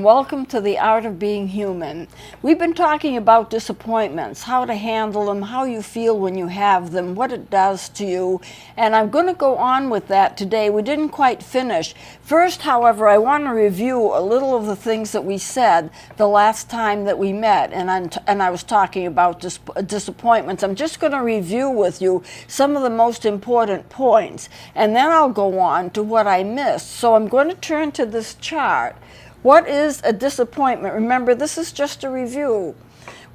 welcome to The Art of Being Human. We've been talking about disappointments, how to handle them, how you feel when you have them, what it does to you, and I'm going to go on with that today. We didn't quite finish. First, however, I want to review a little of the things that we said the last time that we met, and I was talking about disappointments. I'm just going to review with you some of the most important points, and then I'll go on to what I missed. So I'm going to turn to this chart. What is a disappointment? Remember, this is just a review.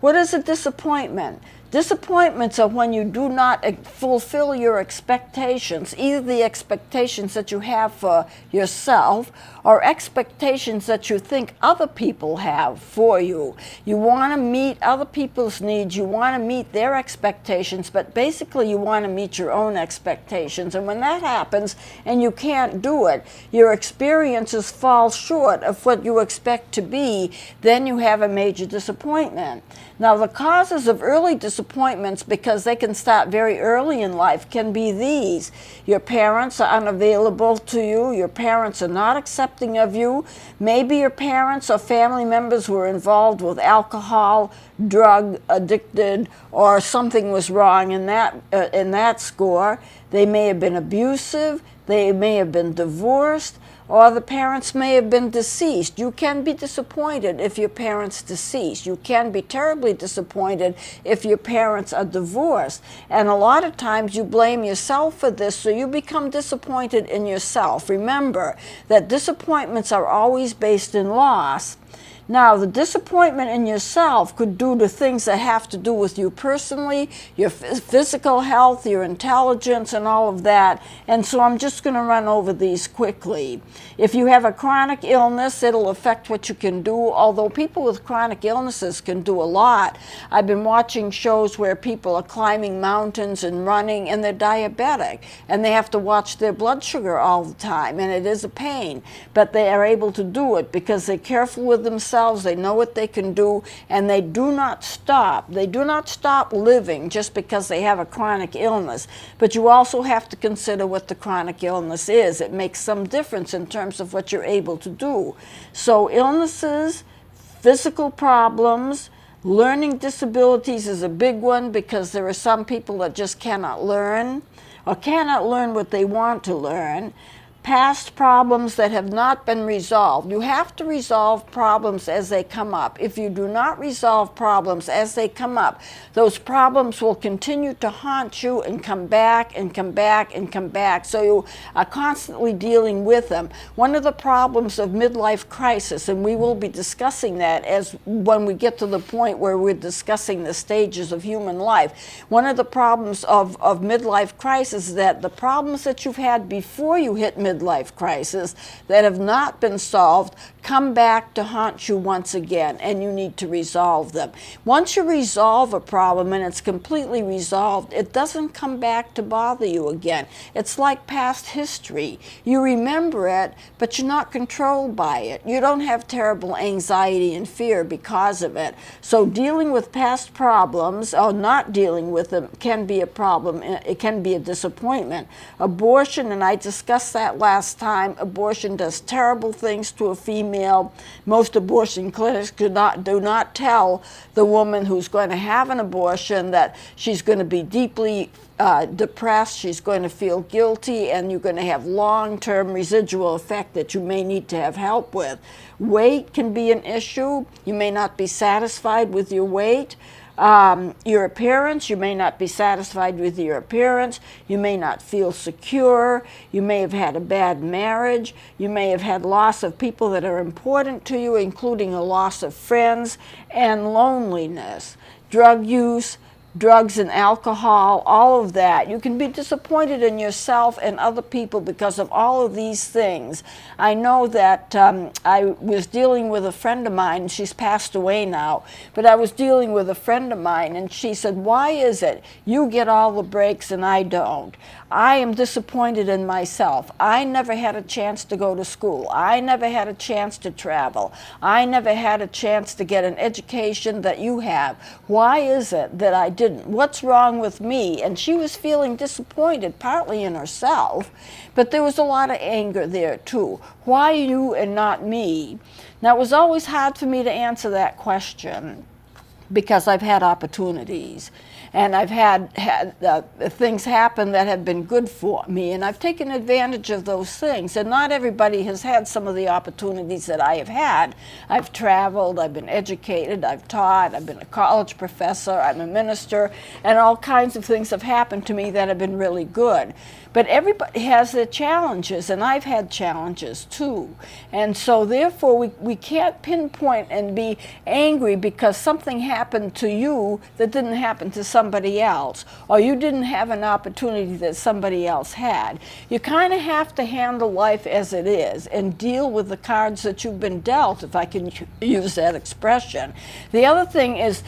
What is a disappointment? Disappointments are when you do not fulfill your expectations, either the expectations that you have for yourself or expectations that you think other people have for you. You want to meet other people's needs, you want to meet their expectations, but basically you want to meet your own expectations. And when that happens and you can't do it, your experiences fall short of what you expect to be, then you have a major disappointment. Now, the causes of early disappointments, because they can start very early in life, can be these. Your parents are unavailable to you. Your parents are not accepting of you. Maybe your parents or family members were involved with alcohol, drug addicted, or something was wrong in that score. They may have been abusive. They may have been divorced. Or the parents may have been deceased. You can be disappointed if your parents deceased. You can be terribly disappointed if your parents are divorced. And a lot of times you blame yourself for this, so you become disappointed in yourself. Remember that disappointments are always based in loss. Now, the disappointment in yourself could do to things that have to do with you personally, your physical health, your intelligence, and all of that. And so I'm just going to run over these quickly. If you have a chronic illness, it'll affect what you can do, although people with chronic illnesses can do a lot. I've been watching shows where people are climbing mountains and running, and they're diabetic, and they have to watch their blood sugar all the time, and it is a pain. But they are able to do it because they're careful with themselves. They know what they can do, and they do not stop. They do not stop living just because they have a chronic illness. But you also have to consider what the chronic illness is. It makes some difference in terms of what you're able to do. So illnesses, physical problems, learning disabilities is a big one, because there are some people that just cannot learn or cannot learn what they want to learn. Past problems that have not been resolved. You have to resolve problems as they come up. If you do not resolve problems as they come up, those problems will continue to haunt you and come back and come back and come back. So you are constantly dealing with them. One of the problems of midlife crisis, and we will be discussing that when we get to the point where we're discussing the stages of human life. One of the problems of midlife crisis is that the problems that you've had before you hit midlife crisis that have not been solved come back to haunt you once again, and you need to resolve them. Once you resolve a problem and it's completely resolved, it doesn't come back to bother you again. It's like past history. You remember it, but you're not controlled by it. You don't have terrible anxiety and fear because of it. So dealing with past problems or not dealing with them can be a problem. It can be a disappointment. Abortion, and I discussed that last time, abortion does terrible things to a female. Most abortion clinics do not tell the woman who's going to have an abortion that she's going to be deeply depressed, she's going to feel guilty, and you're going to have long-term residual effect that you may need to have help with. Weight can be an issue. You may not be satisfied with your weight. Your appearance, you may not be satisfied with your appearance. You may not feel secure. You may have had a bad marriage. You may have had loss of people that are important to you, including a loss of friends, and loneliness. Drug use, drugs and alcohol, all of that. You can be disappointed in yourself and other people because of all of these things. I know that I was dealing with a friend of mine, she's passed away now, but I was dealing with a friend of mine, and she said, "Why is it you get all the breaks and I don't? I am disappointed in myself. I never had a chance to go to school. I never had a chance to travel. I never had a chance to get an education that you have. Why is it that I didn't? What's wrong with me? And she was feeling disappointed, partly in herself, but there was a lot of anger there too. Why you and not me? Now, it was always hard for me to answer that question because I've had opportunities. And I've had things happen that have been good for me, and I've taken advantage of those things. And not everybody has had some of the opportunities that I have had. I've traveled, I've been educated, I've taught, I've been a college professor, I'm a minister, and all kinds of things have happened to me that have been really good. But everybody has their challenges, and I've had challenges too. And so therefore we can't pinpoint and be angry because something happened to you that didn't happen to somebody else, or you didn't have an opportunity that somebody else had. You kind of have to handle life as it is and deal with the cards that you've been dealt, if I can use that expression. The other thing is,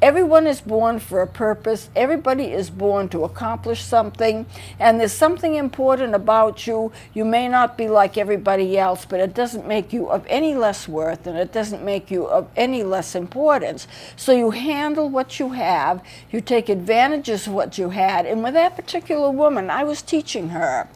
everyone is born for a purpose. Everybody is born to accomplish something, and there's something important about you. You may not be like everybody else, but it doesn't make you of any less worth, and it doesn't make you of any less importance. So you handle what you have, you take advantages of what you had, and with that particular woman, I was teaching her.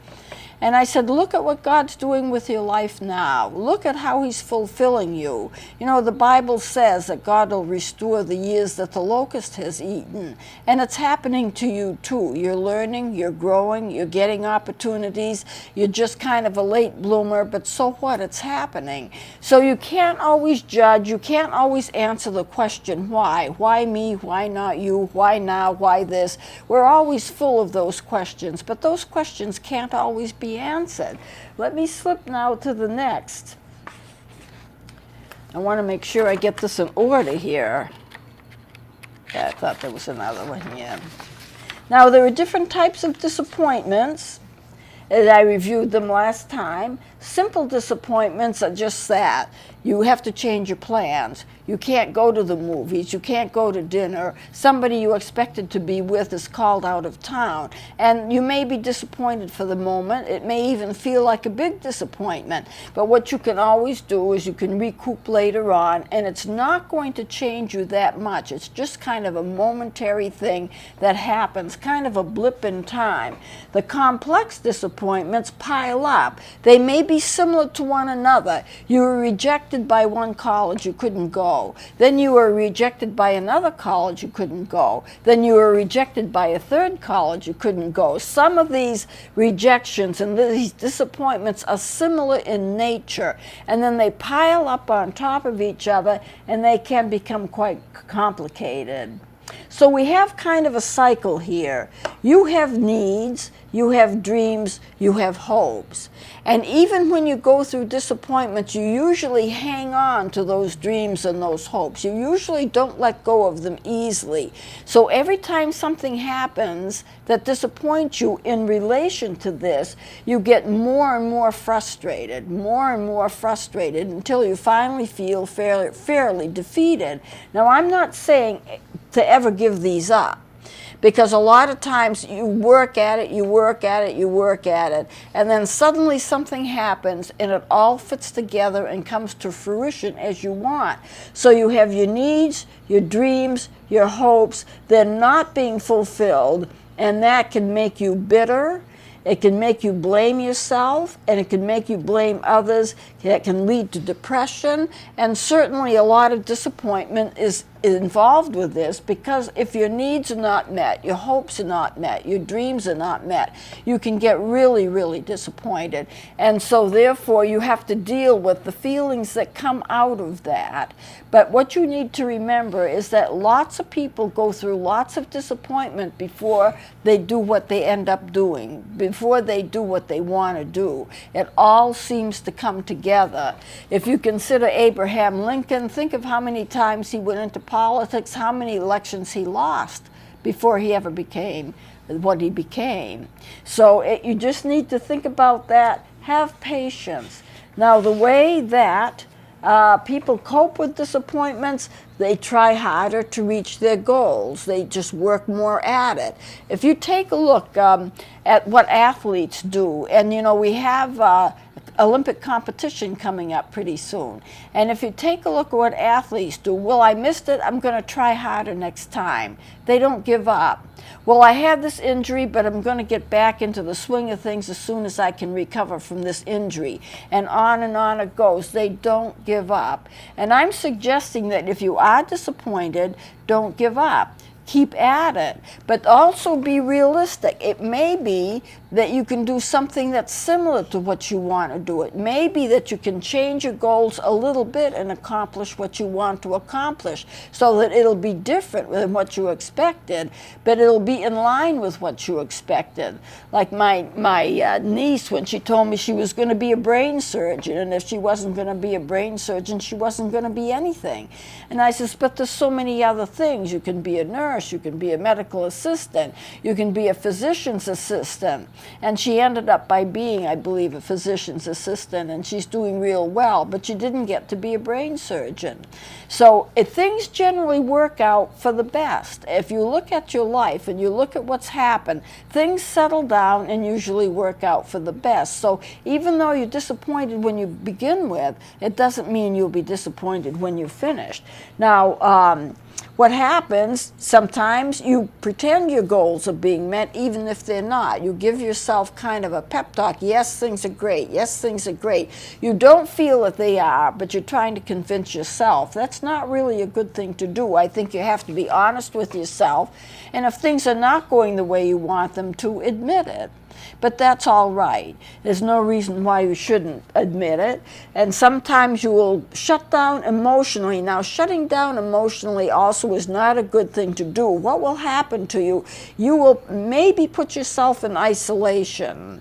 And I said, look at what God's doing with your life now. Look at how he's fulfilling you. You know, the Bible says that God will restore the years that the locust has eaten. And it's happening to you too. You're learning, you're growing, you're getting opportunities. You're just kind of a late bloomer, but so what? It's happening. So you can't always judge. You can't always answer the question, why? Why me? Why not you? Why now? Why this? We're always full of those questions, but those questions can't always be answered. Let me slip now to the next. I want to make sure I get this in order here. Yeah, I thought there was another one here. Now, there are different types of disappointments, as I reviewed them last time. Simple disappointments are just that. You have to change your plans. You can't go to the movies. You can't go to dinner. Somebody you expected to be with is called out of town. And you may be disappointed for the moment. It may even feel like a big disappointment. But what you can always do is you can recoup later on, and it's not going to change you that much. It's just kind of a momentary thing that happens, kind of a blip in time. The complex disappointments pile up. They may be similar to one another. You were rejected by one college, you couldn't go. Then you were rejected by another college, you couldn't go. Then you were rejected by a third college, you couldn't go. Some of these rejections and these disappointments are similar in nature, and then they pile up on top of each other, and they can become quite complicated. So we have kind of a cycle here. You have needs, you have dreams, you have hopes. And even when you go through disappointments, you usually hang on to those dreams and those hopes. You usually don't let go of them easily. So every time something happens that disappoints you in relation to this, you get more and more frustrated until you finally feel fairly defeated. Now, I'm not saying to ever give these up, because a lot of times you work at it, and then suddenly something happens and it all fits together and comes to fruition as you want. So you have your needs, your dreams, your hopes, they're not being fulfilled, and that can make you bitter. It can make you blame yourself, and it can make you blame others. That can lead to depression, and certainly a lot of disappointment is involved with this, because if your needs are not met, your hopes are not met, your dreams are not met, you can get really, really disappointed. And so therefore you have to deal with the feelings that come out of that. But what you need to remember is that lots of people go through lots of disappointment before they do what they end up doing, before they do what they want to do. It all seems to come together. If you consider Abraham Lincoln, think of how many times he went into politics, how many elections he lost before he ever became what he became. So you just need to think about that. Have patience. Now, the way that people cope with disappointments, they try harder to reach their goals. They just work more at it. If you take a look at what athletes do, and you know, we have Olympic competition coming up pretty soon. And if you take a look at what athletes do, well, I missed it, I'm going to try harder next time. They don't give up. Well, I had this injury, but I'm going to get back into the swing of things as soon as I can recover from this injury. And on it goes. They don't give up. And I'm suggesting that if you are disappointed, don't give up. Keep at it, but also be realistic. It may be that you can do something that's similar to what you want to do. It may be that you can change your goals a little bit and accomplish what you want to accomplish so that it'll be different than what you expected, but it'll be in line with what you expected. Like my niece, when she told me she was going to be a brain surgeon, and if she wasn't going to be a brain surgeon, she wasn't going to be anything. And I says, but there's so many other things. You can be a nurse, you can be a medical assistant, you can be a physician's assistant. And she ended up by being, I believe, a physician's assistant, and she's doing real well, but she didn't get to be a brain surgeon. So things generally work out for the best. If you look at your life and you look at what's happened, things settle down and usually work out for the best. So even though you're disappointed when you begin with, it doesn't mean you'll be disappointed when you're finished. Now, what happens, sometimes you pretend your goals are being met even if they're not. You give yourself kind of a pep talk. Yes, things are great. Yes, things are great. You don't feel that they are, but you're trying to convince yourself. That's not really a good thing to do. I think you have to be honest with yourself. And if things are not going the way you want them to, admit it. But that's all right. There's no reason why you shouldn't admit it. And sometimes you will shut down emotionally. Now, shutting down emotionally also is not a good thing to do. What will happen to you? You will maybe put yourself in isolation,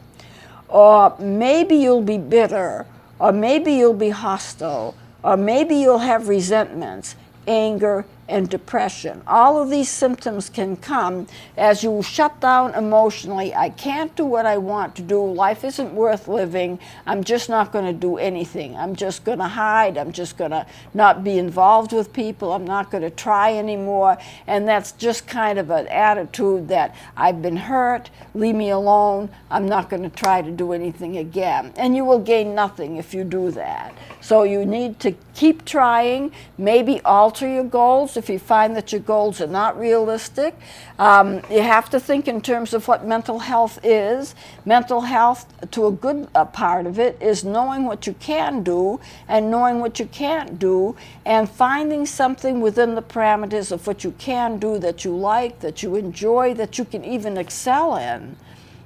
or maybe you'll be bitter, or maybe you'll be hostile, or maybe you'll have resentments, anger, and depression. All of these symptoms can come as you shut down emotionally. I can't do what I want to do. Life isn't worth living. I'm just not going to do anything. I'm just going to hide. I'm just going to not be involved with people. I'm not going to try anymore. And that's just kind of an attitude that I've been hurt. Leave me alone. I'm not going to try to do anything again. And you will gain nothing if you do that. So you need to keep trying, maybe alter your goals if you find that your goals are not realistic. You have to think in terms of what mental health is. Mental health, to a good part of it, is knowing what you can do and knowing what you can't do, and finding something within the parameters of what you can do that you like, that you enjoy, that you can even excel in.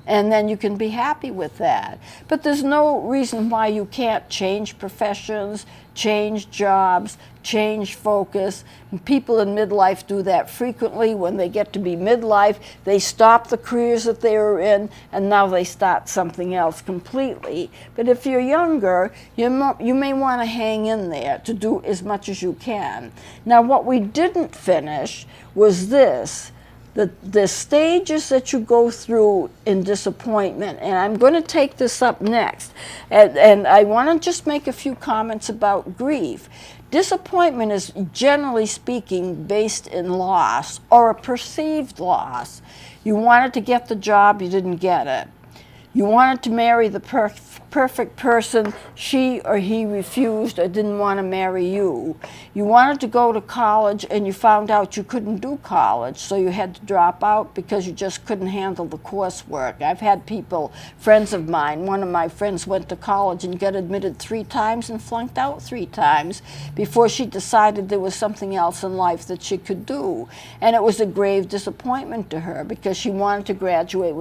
And then you can be happy with that. But there's no reason why you can't change professions, change jobs, change focus. People in midlife do that frequently. When they get to be midlife, they stop the careers that they were in, and now they start something else completely. But if you're younger, you may want to hang in there to do as much as you can. Now, what we didn't finish was this. The stages that you go through in disappointment, and I'm going to take this up next, and I want to just make a few comments about grief. Disappointment is, generally speaking, based in loss or a perceived loss. You wanted to get the job, you didn't get it. You wanted to marry the perfect person, she or he refused or didn't want to marry you. You wanted to go to college and you found out you couldn't do college, so you had to drop out because you just couldn't handle the coursework. I've had people, friends of mine, one of my friends went to college and got admitted 3 times and flunked out 3 times before she decided there was something else in life that she could do. And it was a grave disappointment to her because she wanted to graduate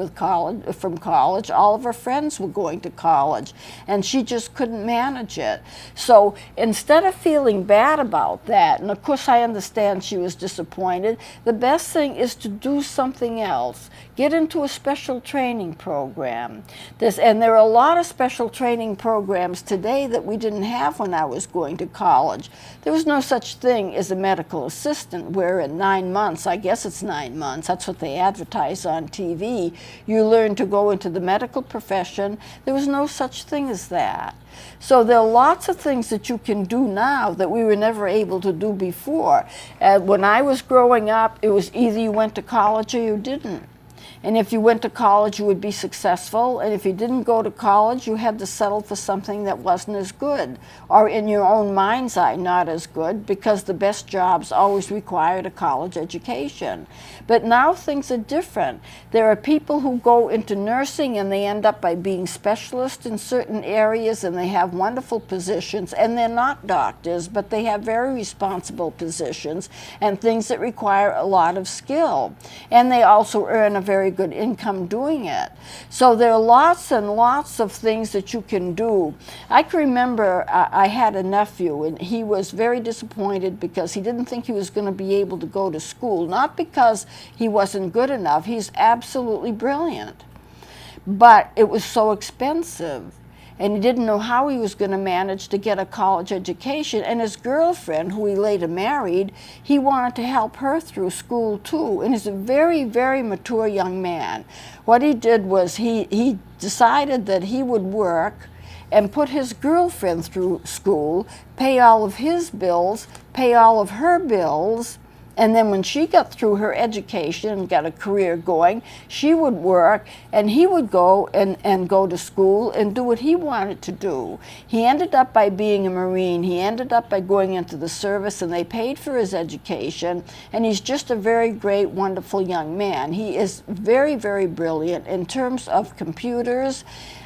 from college. All of her friends were going to college, and she just couldn't manage it. So instead of feeling bad about that, and of course I understand she was disappointed, the best thing is to do something else. Get into a special training program. And there are a lot of special training programs today that we didn't have when I was going to college. There was no such thing as a medical assistant where in 9 months, I guess it's 9 months, that's what they advertise on TV, you learn to go into the medical profession. There was no such thing as that. So there are lots of things that you can do now that we were never able to do before. When I was growing up, it was either you went to college or you didn't. And if you went to college, you would be successful. And if you didn't go to college, you had to settle for something that wasn't as good, or in your own mind's eye, not as good, because the best jobs always required a college education. But now things are different. There are people who go into nursing and they end up by being specialists in certain areas, and they have wonderful positions, and they're not doctors, but they have very responsible positions and things that require a lot of skill. And they also earn a very good income doing it. So there are lots and lots of things that you can do. I can remember I had a nephew, and he was very disappointed because he didn't think he was going to be able to go to school. Not because he wasn't good enough. He's absolutely brilliant. But it was so expensive. And he didn't know how he was going to manage to get a college education. And his girlfriend, who he later married, he wanted to help her through school too. And he's a very, very mature young man. What he did was he decided that he would work and put his girlfriend through school, pay all of his bills, pay all of her bills, and then when she got through her education and got a career going, she would work, and he would go and go to school and do what he wanted to do. He ended up by being a Marine. He ended up by going into the service, and they paid for his education, and he's just a very great, wonderful young man. He is very, very brilliant in terms of computers.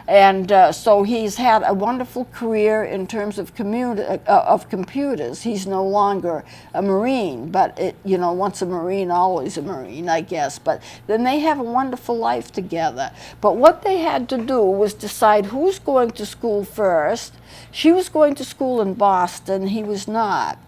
And so he's had a wonderful career in terms of computers. He's no longer a Marine, but once a Marine, always a Marine, I guess. But then they have a wonderful life together. But what they had to do was decide who's going to school first. She was going to school in Boston. He was not.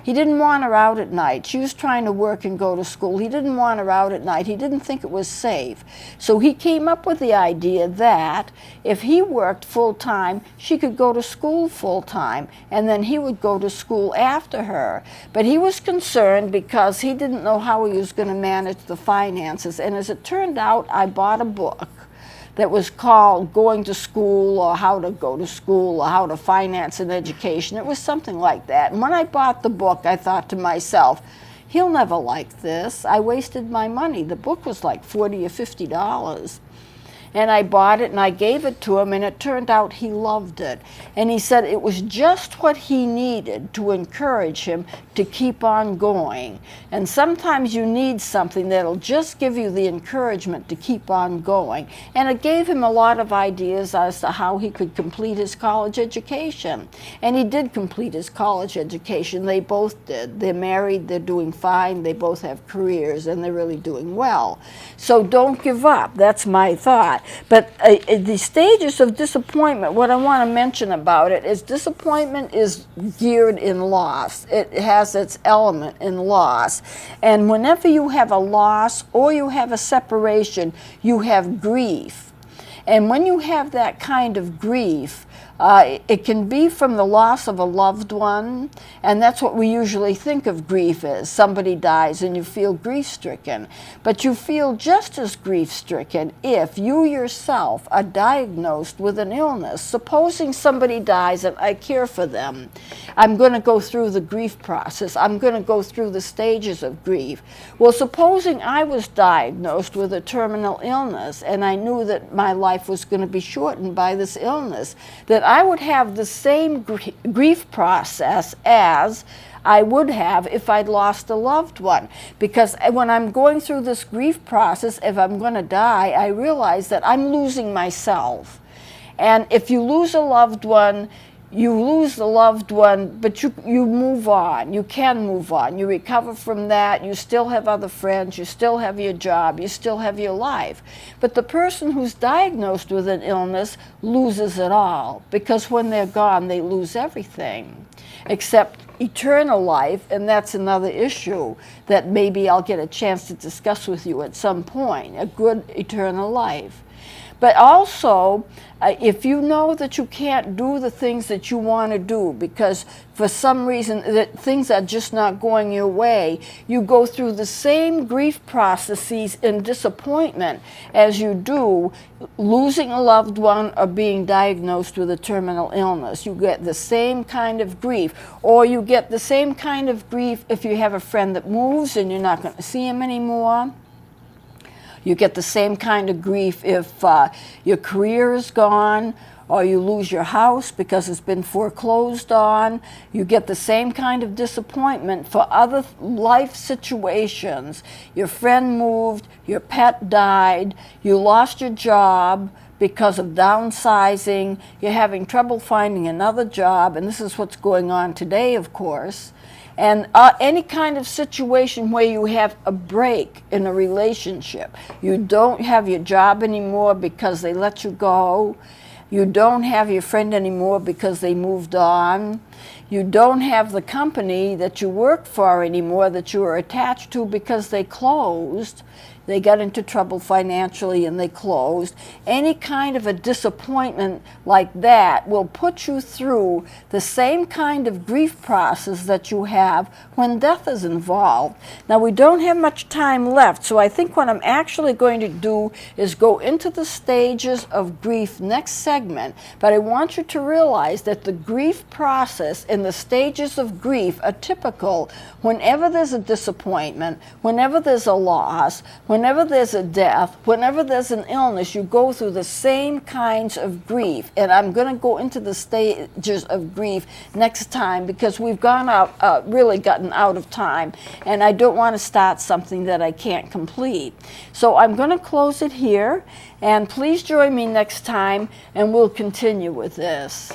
He didn't want her out at night. She was trying to work and go to school. He didn't want her out at night. He didn't think it was safe. So he came up with the idea that if he worked full-time, she could go to school full-time, and then he would go to school after her. But he was concerned because he didn't know how he was going to manage the finances. And as it turned out, I bought a book that was called Going to School, or How to Go to School, or How to Finance an Education. It was something like that. And when I bought the book, I thought to myself, he'll never like this. I wasted my money. The book was like $40 or $50. And I bought it and I gave it to him, and it turned out he loved it. And he said it was just what he needed to encourage him to keep on going. And sometimes you need something that'll just give you the encouragement to keep on going. And it gave him a lot of ideas as to how he could complete his college education. And he did complete his college education. They both did. They're married, they're doing fine, they both have careers, and they're really doing well. So don't give up. That's my thought. But the stages of disappointment, what I want to mention about it is disappointment is geared in loss. It has its element in loss. And whenever you have a loss or you have a separation, you have grief. And when you have that kind of grief, it can be from the loss of a loved one, and that's what we usually think of grief as. Somebody dies and you feel grief-stricken. But you feel just as grief-stricken if you yourself are diagnosed with an illness. Supposing somebody dies and I care for them, I'm going to go through the grief process. I'm going to go through the stages of grief. Well, supposing I was diagnosed with a terminal illness and I knew that my life was going to be shortened by this illness, that I would have the same grief process as I would have if I'd lost a loved one. Because when I'm going through this grief process, if I'm going to die, I realize that I'm losing myself. And if you lose a loved one, you lose the loved one, but you move on. You can move on. You recover from that. You still have other friends. You still have your job. You still have your life. But the person who's diagnosed with an illness loses it all, because when they're gone, they lose everything except eternal life, and that's another issue that maybe I'll get a chance to discuss with you at some point, a good eternal life. But also, if you know that you can't do the things that you want to do because for some reason that things are just not going your way, you go through the same grief processes and disappointment as you do losing a loved one or being diagnosed with a terminal illness. You get the same kind of grief, or you get the same kind of grief if you have a friend that moves and you're not going to see him anymore. You get the same kind of grief if your career is gone, or you lose your house because it's been foreclosed on. You get the same kind of disappointment for other life situations. Your friend moved, your pet died, you lost your job because of downsizing, you're having trouble finding another job, and this is what's going on today, of course. And any kind of situation where you have a break in a relationship. You don't have your job anymore because they let you go. You don't have your friend anymore because they moved on. You don't have the company that you work for anymore that you were attached to because they closed. They got into trouble financially and they closed. Any kind of a disappointment like that will put you through the same kind of grief process that you have when death is involved. Now, we don't have much time left, so I think what I'm actually going to do is go into the stages of grief next segment, but I want you to realize that the grief process and the stages of grief are typical whenever there's a disappointment, whenever there's a loss, whenever there's a death, whenever there's an illness. You go through the same kinds of grief. And I'm going to go into the stages of grief next time because we've really gotten out of time. And I don't want to start something that I can't complete. So I'm going to close it here. And please join me next time and we'll continue with this.